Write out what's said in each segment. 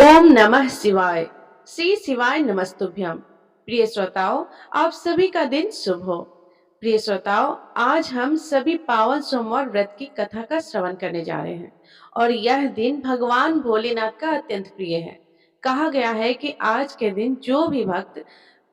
ओम नमः शिवाय। श्री शिवाय नमस्तुभ्यम। प्रिय श्रोताओं, आप सभी का दिन शुभ हो। प्रिय श्रोताओं, आज हम सभी पावन सोमवार व्रत की कथा का श्रवण करने जा रहे हैं और यह दिन भगवान भोलेनाथ का अत्यंत प्रिय है। कहा गया है कि आज के दिन जो भी भक्त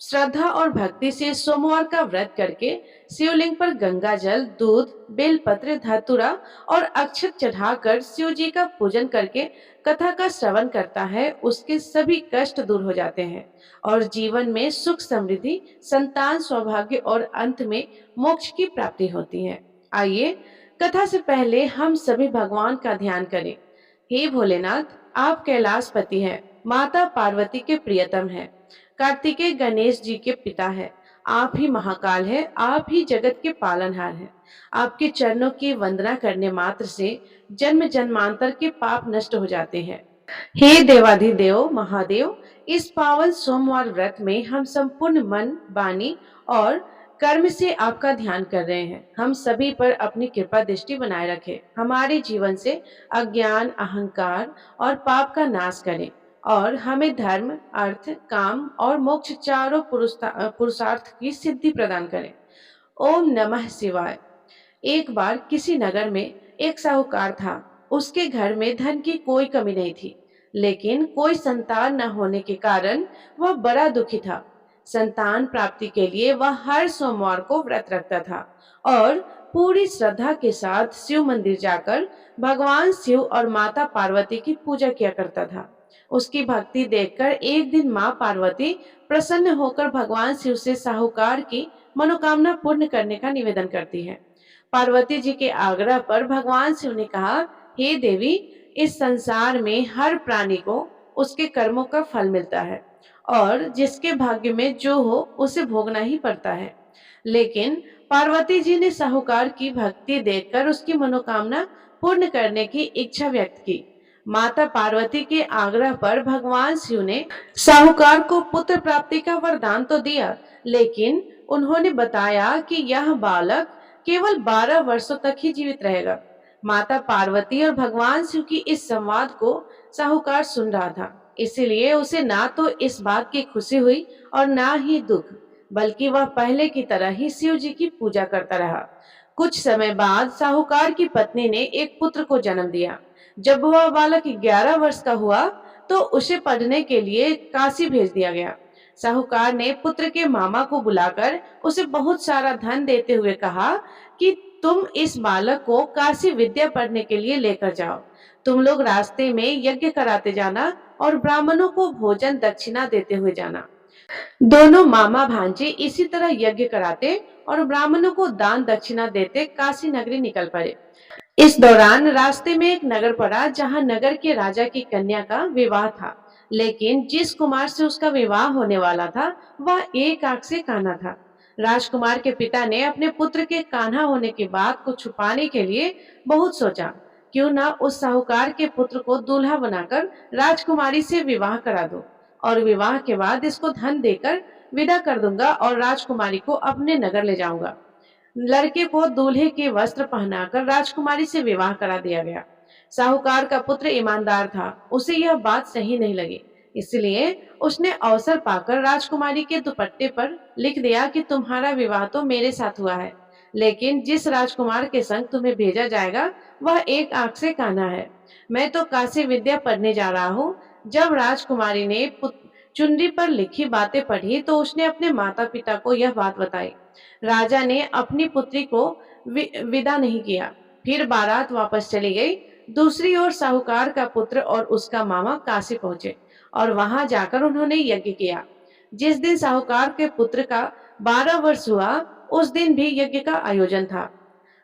श्रद्धा और भक्ति से सोमवार का व्रत करके शिवलिंग पर गंगा जल, दूध, बेलपत्र, धतूरा और अक्षत चढ़ाकर शिव जी का पूजन करके कथा का श्रवण करता है, उसके सभी कष्ट दूर हो जाते हैं और जीवन में सुख, समृद्धि, संतान, सौभाग्य और अंत में मोक्ष की प्राप्ति होती है। आइए कथा से पहले हम सभी भगवान का ध्यान करें। हे भोलेनाथ, आप कैलाशपति हैं, माता पार्वती के प्रियतम हैं, कार्तिकेय गणेश जी के पिता हैं, आप ही महाकाल हैं, आप ही जगत के पालनहार हैं। आपके चरणों की वंदना करने मात्र से जन्म जन्मांतर के पाप नष्ट हो जाते हैं। हे देवाधिदेव महादेव, इस पावन सोमवार व्रत में हम संपूर्ण मन, वाणी और कर्म से आपका ध्यान कर रहे हैं। हम सभी पर अपनी कृपा दृष्टि बनाए रखें, हमारे जीवन से अज्ञान, अहंकार और पाप का नाश करें और हमें धर्म, अर्थ, काम और मोक्ष चारों पुरुषार्थ की सिद्धि प्रदान करें। ओम नमः शिवाय। एक बार किसी नगर में एक साहूकार था। उसके घर में धन की कोई कमी नहीं थी, लेकिन कोई संतान न होने के कारण वह बड़ा दुखी था। संतान प्राप्ति के लिए वह हर सोमवार को व्रत रखता था और पूरी श्रद्धा के साथ शिव मंदिर जाकर भगवान शिव और माता पार्वती की पूजा किया करता था। उसकी भक्ति देखकर एक दिन माँ पार्वती प्रसन्न होकर भगवान शिव से साहूकार की मनोकामना पूर्ण करने का निवेदन करती है। पार्वती जी के आग्रह पर भगवान शिव ने कहा, हे देवी, इस संसार में हर प्राणी को उसके कर्मों का फल मिलता है और जिसके भाग्य में जो हो उसे भोगना ही पड़ता है। लेकिन पार्वती जी ने साहूकार की भक्ति देखकर उसकी मनोकामना पूर्ण करने की इच्छा व्यक्त की। माता पार्वती के आग्रह पर भगवान शिव ने साहूकार को पुत्र प्राप्ति का वरदान तो दिया, लेकिन उन्होंने बताया कि यह बालक केवल 12 वर्षों तक ही जीवित रहेगा। माता पार्वती और भगवान शिव की इस संवाद को साहूकार सुन रहा था, इसीलिए उसे ना तो इस बात की खुशी हुई और ना ही दुख, बल्कि वह पहले की तरह ही शिव जी की पूजा करता रहा। कुछ समय बाद साहूकार की पत्नी ने एक पुत्र को जन्म दिया। जब वह बालक 11 वर्ष का हुआ तो उसे पढ़ने के लिए काशी भेज दिया गया। साहूकार ने पुत्र के मामा को बुलाकर उसे बहुत सारा धन देते हुए कहा कि तुम इस बालक को काशी विद्या पढ़ने के लिए लेकर जाओ। तुम लोग रास्ते में यज्ञ कराते जाना और ब्राह्मणों को भोजन दक्षिणा देते हुए जाना। दोनों मामा भांजे इसी तरह यज्ञ कराते और ब्राह्मणों को दान दक्षिणा देते काशी नगरी निकल पड़े। इस दौरान रास्ते में एक नगर पड़ा जहां नगर के राजा की कन्या का विवाह था, लेकिन जिस कुमार से उसका विवाह होने वाला था वह एक आंख से काना था। राजकुमार के पिता ने अपने पुत्र के कान्हा होने की बात को छुपाने के लिए बहुत सोचा, क्यों ना उस साहूकार के पुत्र को दूल्हा बनाकर राजकुमारी से विवाह करा दो और विवाह के बाद इसको धन देकर विदा कर दूंगा और राजकुमारी को अपने नगर ले जाऊंगा। लड़के को दूल्हे के वस्त्र पहनाकर राजकुमारी से विवाह करा दिया गया। साहूकार का पुत्र ईमानदार था, उसे यह बात सही नहीं लगी, इसलिए उसने अवसर पाकर राजकुमारी के दुपट्टे पर लिख दिया कि तुम्हारा विवाह तो मेरे साथ हुआ है, लेकिन जिस राजकुमार के संग तुम्हें भेजा जाएगा वह एक आंख से काना है। मैं तो काशी विद्या पढ़ने जा रहा हूँ। जब राजकुमारी ने चुनरी पर लिखी बातें पढ़ी तो उसने अपने माता पिता को यह बात बताई। राजा ने अपनी पुत्री को विदा नहीं किया, फिर बारात वापस चली गई। दूसरी ओर साहूकार का पुत्र और उसका मामा काशी पहुंचे और वहां जाकर उन्होंने यज्ञ किया। जिस दिन साहूकार के पुत्र का 12 वर्ष हुआ, उस दिन भी यज्ञ का आयोजन था।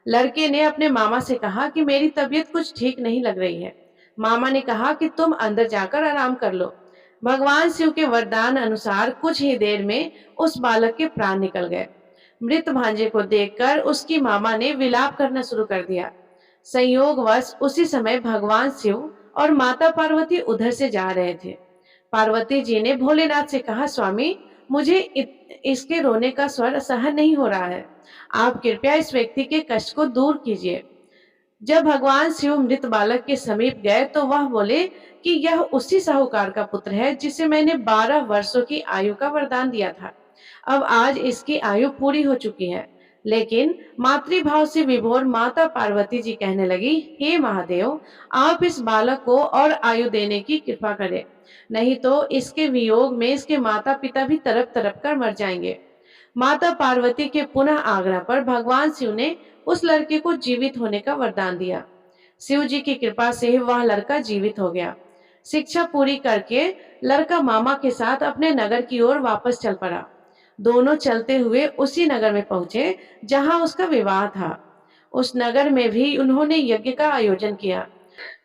लड़के ने अपने मामा से कहा कि मेरी तबीयत कुछ ठीक नहीं लग रही है। मामा ने कहा कि तुम अंदर जाकर आराम कर लो। भगवान शिव के वरदान अनुसार कुछ ही देर में उस बालक के प्राण निकल गए। मृत भांजे को देखकर उसकी मामा ने विलाप करना शुरू कर दिया। संयोगवश उसी समय भगवान शिव और माता पार्वती उधर से जा रहे थे। पार्वती जी ने भोलेनाथ से कहा, स्वामी, मुझे इसके रोने का स्वर सहन नहीं हो रहा है, आप कृपया इस व्यक्ति के कष्ट को दूर कीजिए। जब भगवान शिव मृत बालक के समीप गए तो वह बोले कि यह उसी साहूकार का पुत्र है जिसे मैंने 12 वर्षों की आयु का वरदान दिया था। अब आज इसकी आयु पूरी हो चुकी है। लेकिन मातृभाव से विभोर माता पार्वती जी कहने लगी, हे महादेव, आप इस बालक को और आयु देने की कृपा करें, नहीं तो इसके वियोग में इसके माता पिता भी तड़प तड़प कर मर जाएंगे। माता पार्वती के पुनः आग्रह पर भगवान शिव ने उस लड़के को जीवित होने का वरदान दिया। शिव जी की कृपा से वह लड़का जीवित हो गया। शिक्षा पूरी करके लड़का मामा के साथ अपने नगर की ओर वापस चल पड़ा। दोनों चलते हुए उसी नगर में पहुंचे जहां उसका विवाह था। उस नगर में भी उन्होंने यज्ञ का आयोजन किया।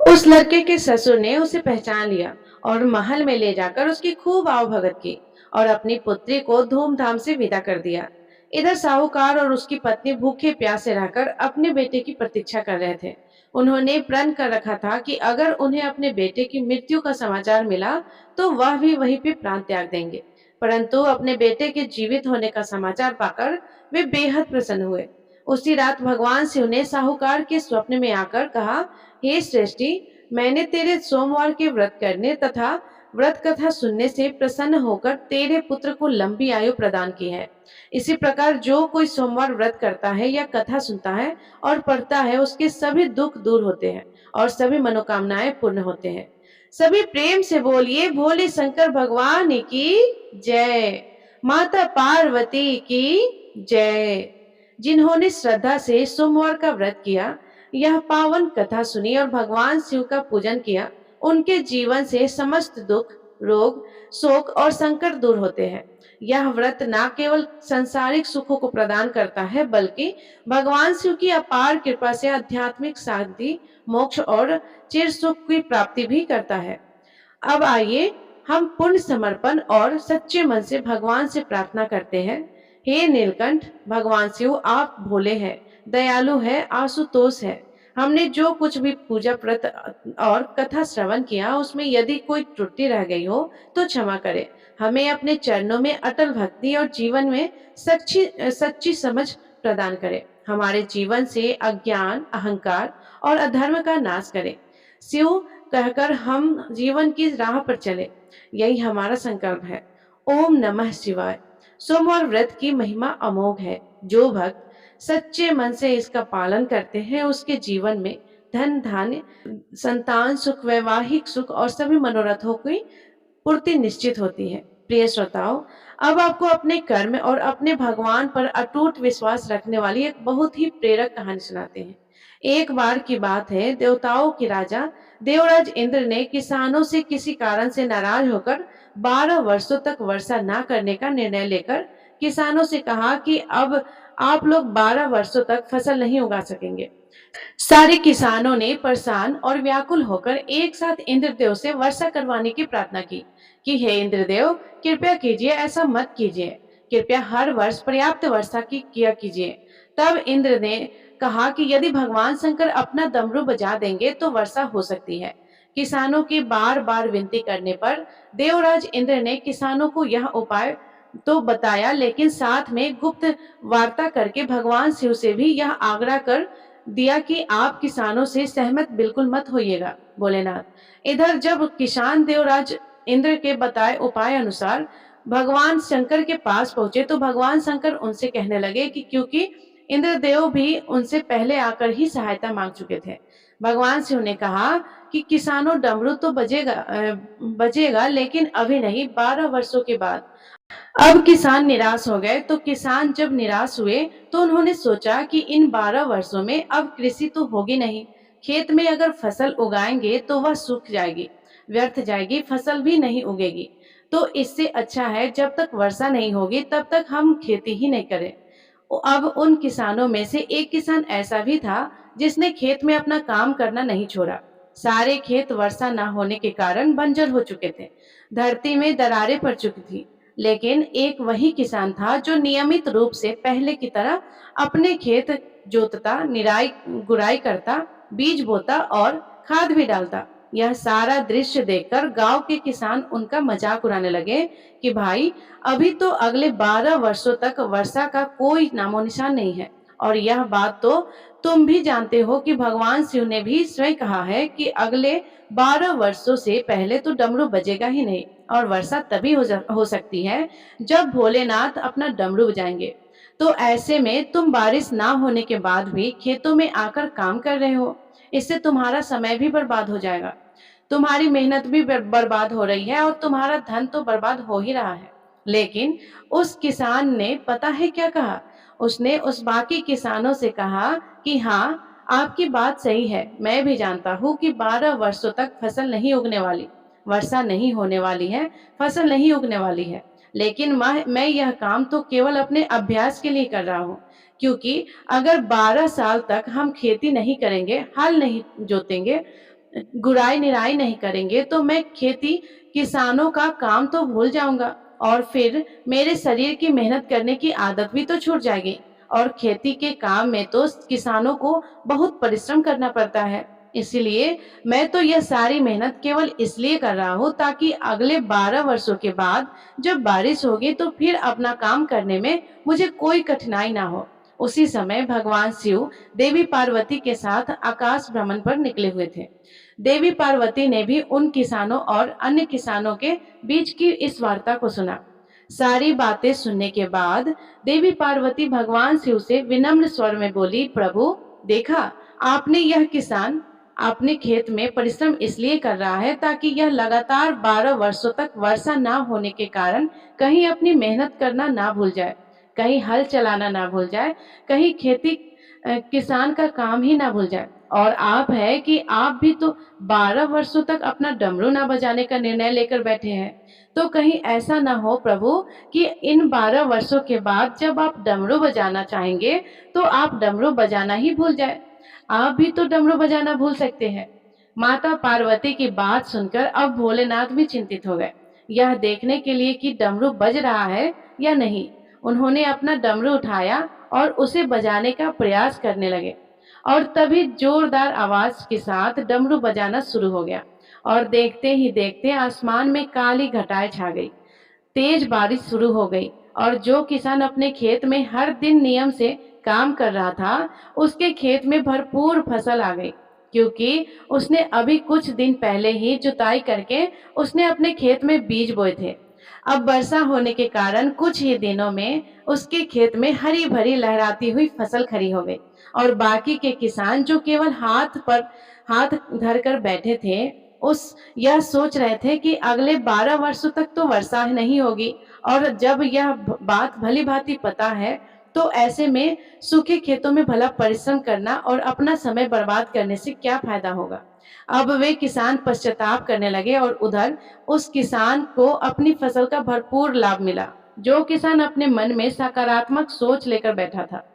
उस लड़के के ससुर ने उसे पहचान लिया और महल में ले जाकर उसकी खूब आवभगत की और अपनी पुत्री को धूमधाम से विदा कर दिया। इधर साहूकार और उसकी पत्नी भूखे प्यासे रहकर अपने बेटे की प्रतीक्षा कर रहे थे। उन्होंने प्रण कर रखा था कि अगर उन्हें अपने बेटे की मृत्यु का समाचार मिला तो वह भी वहीं पे प्राण त्याग देंगे। परंतु अपने बेटे के जीवित होने का समाचार पाकर वे बेहद प्रसन्न हुए। उसी रात भगवान शिव ने साहूकार के स्वप्न में आकर कहा, हे श्रेष्ठी, मैंने तेरे सोमवार के व्रत करने तथा व्रत कथा सुनने से प्रसन्न होकर तेरे पुत्र को लंबी आयु प्रदान की है। इसी प्रकार जो कोई सोमवार व्रत करता है या कथा सुनता है और पढ़ता है, उसके सभी दुख दूर होते हैं और सभी मनोकामनाएं पूर्ण होते हैं। सभी प्रेम से बोलिए, भोले शंकर भगवान की जय, माता पार्वती की जय। जिन्होंने श्रद्धा से सोमवार का व्रत किया, यह पावन कथा सुनी और भगवान शिव का पूजन किया, उनके जीवन से समस्त दुख, रोग, शोक और संकट दूर होते हैं। यह व्रत न केवल सांसारिक सुखों को प्रदान करता है, बल्कि भगवान शिव की अपार कृपा से आध्यात्मिक शांति, मोक्ष और चिर सुख की प्राप्ति भी करता है। अब आइए हम पूर्ण समर्पण और सच्चे मन से भगवान से प्रार्थना करते हैं। हे नीलकंठ, भगवान शिव आप भोले हैं, दयालु है, आशुतोष है। हमने जो कुछ भी पूजा व्रत और कथा श्रवण किया, उसमें यदि कोई त्रुटि रह गई हो तो क्षमा करें। हमें अपने चरणों में अटल भक्ति और जीवन में सच्ची समझ प्रदान करें। हमारे जीवन से अज्ञान, अहंकार और अधर्म का नाश करें। शिव कहकर हम जीवन की राह पर चले, यही हमारा संकल्प है। ओम नमः शिवाय। सोमवार व्रत की महिमा अमोघ है। जो भक्त सच्चे मन से इसका पालन करते हैं, उसके जीवन में धन धान्य, संतान सुख, वैवाहिक सुख और सभी मनोरथों की पूर्ति निश्चित होती है। प्रिय श्रोताओं, अब आपको अपने कर्म और अपने भगवान पर अटूट विश्वास रखने वाली एक बहुत ही प्रेरक कहानी सुनाते हैं। एक बार की बात है, देवताओं के राजा देवराज इंद्र ने किसानों से किसी कारण से नाराज होकर 12 वर्षों तक वर्षा न करने का निर्णय लेकर किसानों से कहा कि अब आप लोग 12 वर्षों तक फसल नहीं उगा सकेंगे। सारे किसानों ने परेशान और व्याकुल होकर एक साथ इंद्रदेव से वर्षा करवाने की प्रार्थना की कि हे इंद्रदेव, कृपया कीजिए, ऐसा मत कीजिए, कृपया हर वर्ष पर्याप्त वर्षा की किया कीजिए। तब इंद्र ने कहा कि यदि भगवान शंकर अपना डमरू बजा देंगे तो वर्षा हो सकती है। किसानों की बार बार विनती करने पर देवराज इंद्र ने किसानों को यह उपाय तो बताया, लेकिन साथ में गुप्त वार्ता करके भगवान शिव से भी यह आग्रह कर दिया कि आप किसानों से सहमत बिल्कुल मत होइएगा, भोलेनाथ। इधर जब किसान देवराज इंद्र के बताए उपाय अनुसार भगवान शंकर के पास पहुंचे तो भगवान शंकर उनसे कहने लगे कि क्योंकि इंद्रदेव भी उनसे पहले आकर ही सहायता मांग चुके थे। भगवान शिव ने कहा कि किसानों, डमरू तो बजेगा, लेकिन अभी नहीं, 12 वर्षों के बाद। अब किसान निराश हो गए। तो किसान जब निराश हुए तो उन्होंने सोचा कि इन 12 वर्षों में अब कृषि तो होगी नहीं। खेत में अगर फसल उगाएंगे तो वह सूख जाएगी, व्यर्थ जाएगी, फसल भी नहीं उगेगी। तो इससे अच्छा है जब तक वर्षा नहीं होगी तब तक हम खेती ही नहीं करें। अब उन किसानों में से एक किसान ऐसा भी था जिसने खेत में अपना काम करना नहीं छोड़ा। सारे खेत वर्षा न होने के कारण बंजर हो चुके थे, धरती में दरारें पड़ चुकी थी। लेकिन एक वही किसान था जो नियमित रूप से पहले की तरह अपने खेत जोतता, निराई गुड़ाई करता, बीज बोता और खाद भी डालता। यह सारा दृश्य देखकर गांव के किसान उनका मजाक उड़ाने लगे कि भाई, अभी तो अगले 12 वर्षों तक वर्षा का कोई नामो निशान नहीं है और यह बात तो तुम भी जानते हो कि भगवान शिव ने भी स्वयं कहा है कि अगले 12 वर्षों से पहले तो डमरू बजेगा ही नहीं, और वर्षा तभी हो सकती है जब भोलेनाथ अपना डमरू बजाएंगे। तो ऐसे में तुम बारिश ना होने के बाद भी खेतों में आकर काम कर रहे हो, इससे तुम्हारा समय भी बर्बाद हो जाएगा, तुम्हारी मेहनत भी बर्बाद हो रही है और तुम्हारा धन तो बर्बाद हो ही रहा है। लेकिन उस किसान ने पता है क्या कहा? उसने उस बाकी किसानों से कहा कि हाँ, आपकी बात सही है। मैं भी जानता हूँ कि 12 वर्षों तक फसल नहीं उगने वाली, वर्षा नहीं होने वाली है, फसल नहीं उगने वाली है। लेकिन मैं यह काम तो केवल अपने अभ्यास के लिए कर रहा हूँ, क्योंकि अगर 12 साल तक हम खेती नहीं करेंगे, हल नहीं जोतेंगे, गुड़ाई निराई नहीं करेंगे, तो मैं खेती किसानों का काम तो भूल जाऊंगा, और फिर मेरे शरीर की मेहनत करने की आदत भी तो छूट जाएगी। और खेती के काम में तो किसानों को बहुत परिश्रम करना पड़ता है। इसलिए मैं तो यह सारी मेहनत केवल इसलिए कर रहा हूँ ताकि अगले 12 वर्षों के बाद जब बारिश होगी तो फिर अपना काम करने में मुझे कोई कठिनाई ना हो। उसी समय भगवान शिव देवी पार्वती के साथ आकाश भ्रमण पर निकले हुए थे। देवी पार्वती ने भी उन किसानों और अन्य किसानों के बीच की इस वार्ता को सुना। सारी बातें सुनने के बाद देवी पार्वती भगवान शिव से विनम्र स्वर में बोली, प्रभु, देखा आपने यह किसान अपने खेत में परिश्रम इसलिए कर रहा है ताकि यह लगातार 12 वर्षों तक वर्षा ना होने के कारण कहीं अपनी मेहनत करना ना भूल जाए, कहीं हल चलाना ना भूल जाए, कहीं खेती किसान का काम ही ना भूल जाए। और आप है कि आप भी तो 12 वर्षों तक अपना डमरू ना बजाने का निर्णय लेकर बैठे हैं। तो कहीं ऐसा ना हो प्रभु कि इन 12 वर्षों के बाद जब आप डमरू बजाना चाहेंगे तो आप डमरू बजाना ही भूल जाए। आप भी तो डमरू बजाना भूल सकते हैं। माता पार्वती की बात सुनकर अब भोलेनाथ भी चिंतित हो गए, यह देखने के लिए कि डमरू बज रहा है या नहीं। उन्होंने अपना डमरू उठाया और उसे बजाने का प्रयास करने लगे, और तभी जोरदार आवाज के साथ डमरू बजाना शुरू हो गया, और देखते ही देखते आसमान में काली घटाएं छा गई, तेज बारिश शुरू हो गई, और जो किसान अपने खेत में हर दिन नियम से काम कर रहा था, उसके खेत में भरपूर फसल आ गई, क्योंकि उसने अभी कुछ दिन पहले ही जुताई करके उसने अपने खेत में बीज बोए थे। अब वर्षा होने के कारण कुछ ही दिनों में उसके खेत में हरी भरी लहराती हुई फसल खड़ी हो गई, और बाकी के किसान जो केवल हाथ धर कर बैठे थे, उस यह सोच रहे थे कि अगले 12 वर्षों तक तो वर्षा नहीं होगी, और जब यह बात भली भांति पता है तो ऐसे में सूखे खेतों में भला परिश्रम करना और अपना समय बर्बाद करने से क्या फायदा होगा। अब वे किसान पश्चाताप करने लगे, और उधर उस किसान को अपनी फसल का भरपूर लाभ मिला, जो किसान अपने मन में सकारात्मक सोच लेकर बैठा था।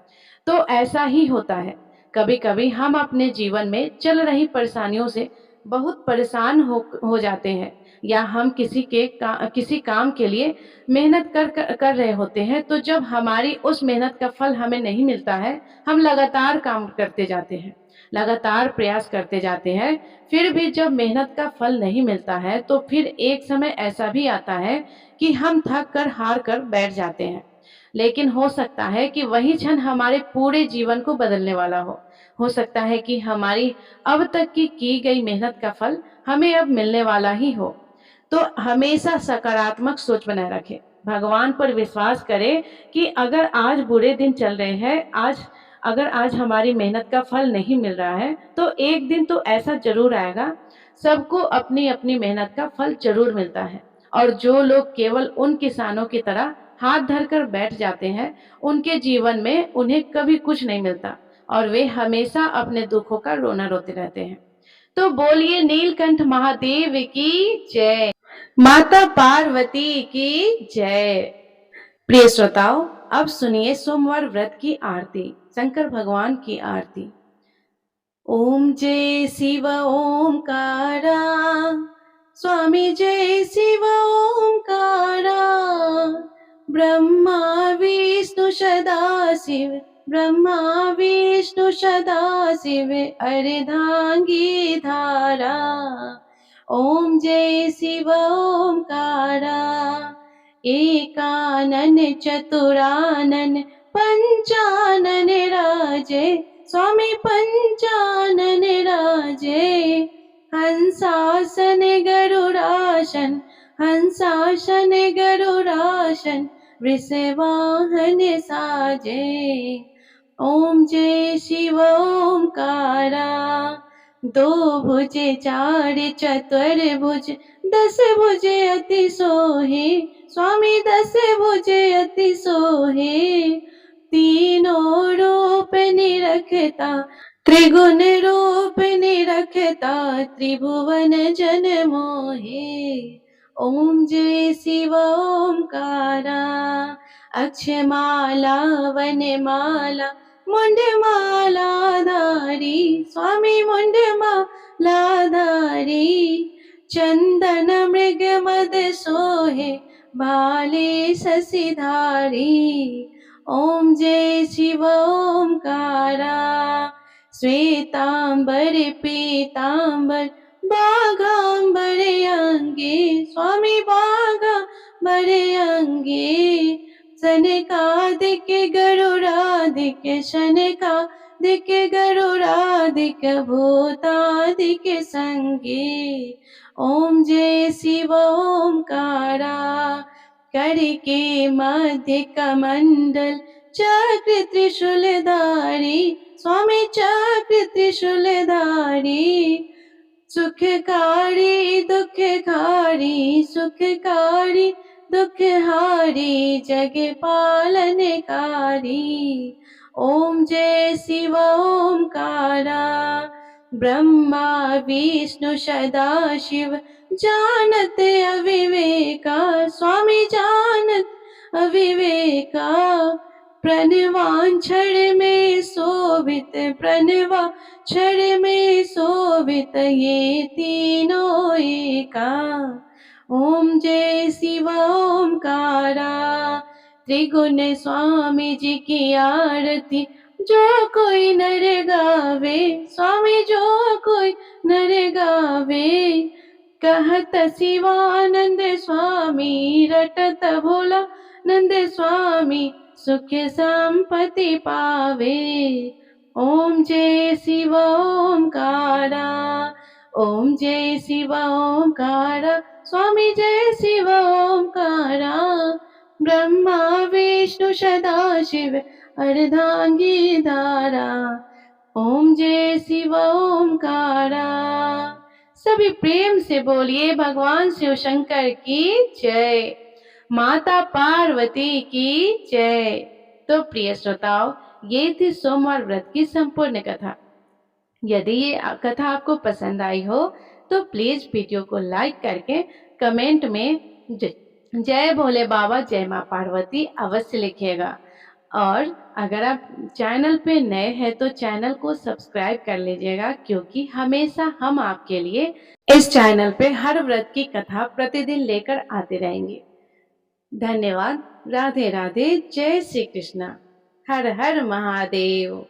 तो ऐसा ही होता है, कभी कभी हम अपने जीवन में चल रही परेशानियों से बहुत परेशान हो जाते हैं, या हम किसी काम के लिए मेहनत कर रहे होते हैं, तो जब हमारी उस मेहनत का फल हमें नहीं मिलता है, हम लगातार काम करते जाते हैं, लगातार प्रयास करते जाते हैं, फिर भी जब मेहनत का फल नहीं मिलता है तो फिर एक समय ऐसा भी आता है कि हम थक कर हार कर बैठ जाते हैं। लेकिन हो सकता है कि वही क्षण हमारे पूरे जीवन को बदलने वाला हो सकता है कि हमारी अब तक की गई मेहनत का फल हमें अब मिलने वाला ही हो। तो हमेशा सकारात्मक सोच बनाए रखें, भगवान पर विश्वास करें कि अगर आज बुरे दिन चल रहे हैं, अगर आज हमारी मेहनत का फल नहीं मिल रहा है, तो एक दिन तो ऐसा जरूर आएगा, सबको अपनी अपनी मेहनत का फल जरूर मिलता है। और जो लोग केवल उन किसानों की तरह हाथ धरकर बैठ जाते हैं, उनके जीवन में उन्हें कभी कुछ नहीं मिलता, और वे हमेशा अपने दुखों का रोना रोते रहते हैं। तो बोलिए नीलकंठ महादेव की जय, माता पार्वती की जय। प्रिय श्रोताओ, अब सुनिए सोमवार व्रत की आरती, शंकर भगवान की आरती। ओम जय शिव ओंकारा, स्वामी जय शिव ओंकारा, ब्रह्मा विष्णु सदाशिव, ब्रह्मा विष्णु सदाशिव, अर्धांगी धारा। ओम जय शिव ओंकारा, एकानन चतुरानन, पंचानन राजे, स्वामी पंचानन राजे। हंसासन गरुडासन, हंसासन गरुडासन, वृषवाहन साजे। ओम जय शिव ओंकारा। दो भुजे चार चतुर भुज, दस भुजे अति सोहे, स्वामी दस भुजे अति सोहे। तीनों रूप निरखता, त्रिगुण रूप निरखता, त्रिभुवन जन मोहे। ओम जय शिव ओंकारा। अक्षमाला वनमाला, मुंडमाला धारी, स्वामी मुंडमाला धारी। चंदन मृग मद सोहे, भाले शशिधारी। ओम जय शिव ओंकारा। श्वेतांबर पीतांबर, बाघांबर अंगे, स्वामी बाघांबर अंगे। सनकादिक गरुडादिक, शनकादिक गरुडादिक, भूतादिक संगे। ओम जय शिव ओंकारा। करके मध्य कमंडल, चक्र त्रिशूलधारी, स्वामी चक्र त्रिशूलधारी। सुखकारी दुखकारी, सुखकारी दुखहारी, जग पालनकारी। ओम जय शिव ओंकारा। ब्रह्मा विष्णु सदा शिव, जानत अविवेका, स्वामी जानत अविवेका। प्रणवांछड़ में शोभित, प्रणवांछड़ में शोभित, ये तीनों एका। ओम जय शिव ओंकारा। त्रिगुण स्वामी जी की आरती, जो कोई नर गावे, स्वामी जो कोई नर गावे। कहत शिवानंद स्वामी, रटत भोला नंद स्वामी, सुख संपत्ति पावे। ओम जय शिव ओंकारा। ओम जय शिव ओंकारा, स्वामी जय शिव ओंकारा। ब्रह्मा विष्णु सदा शिव, अर्धांगी धारा। ओम जय शिव ओंकारा। सभी प्रेम से बोलिए भगवान शिव शंकर की जय, माता पार्वती की जय। तो प्रिय श्रोताओ, ये थी सोमवार व्रत की संपूर्ण कथा। यदि ये कथा आपको पसंद आई हो तो प्लीज वीडियो को लाइक करके कमेंट में जय भोले बाबा जय माँ पार्वती अवश्य लिखिएगा। और अगर आप चैनल पे नए हैं तो चैनल को सब्सक्राइब कर लीजिएगा, क्योंकि हमेशा हम आपके लिए इस चैनल पे हर व्रत की कथा प्रतिदिन लेकर आते रहेंगे। धन्यवाद। राधे राधे। जय श्री कृष्णा। हर हर महादेव।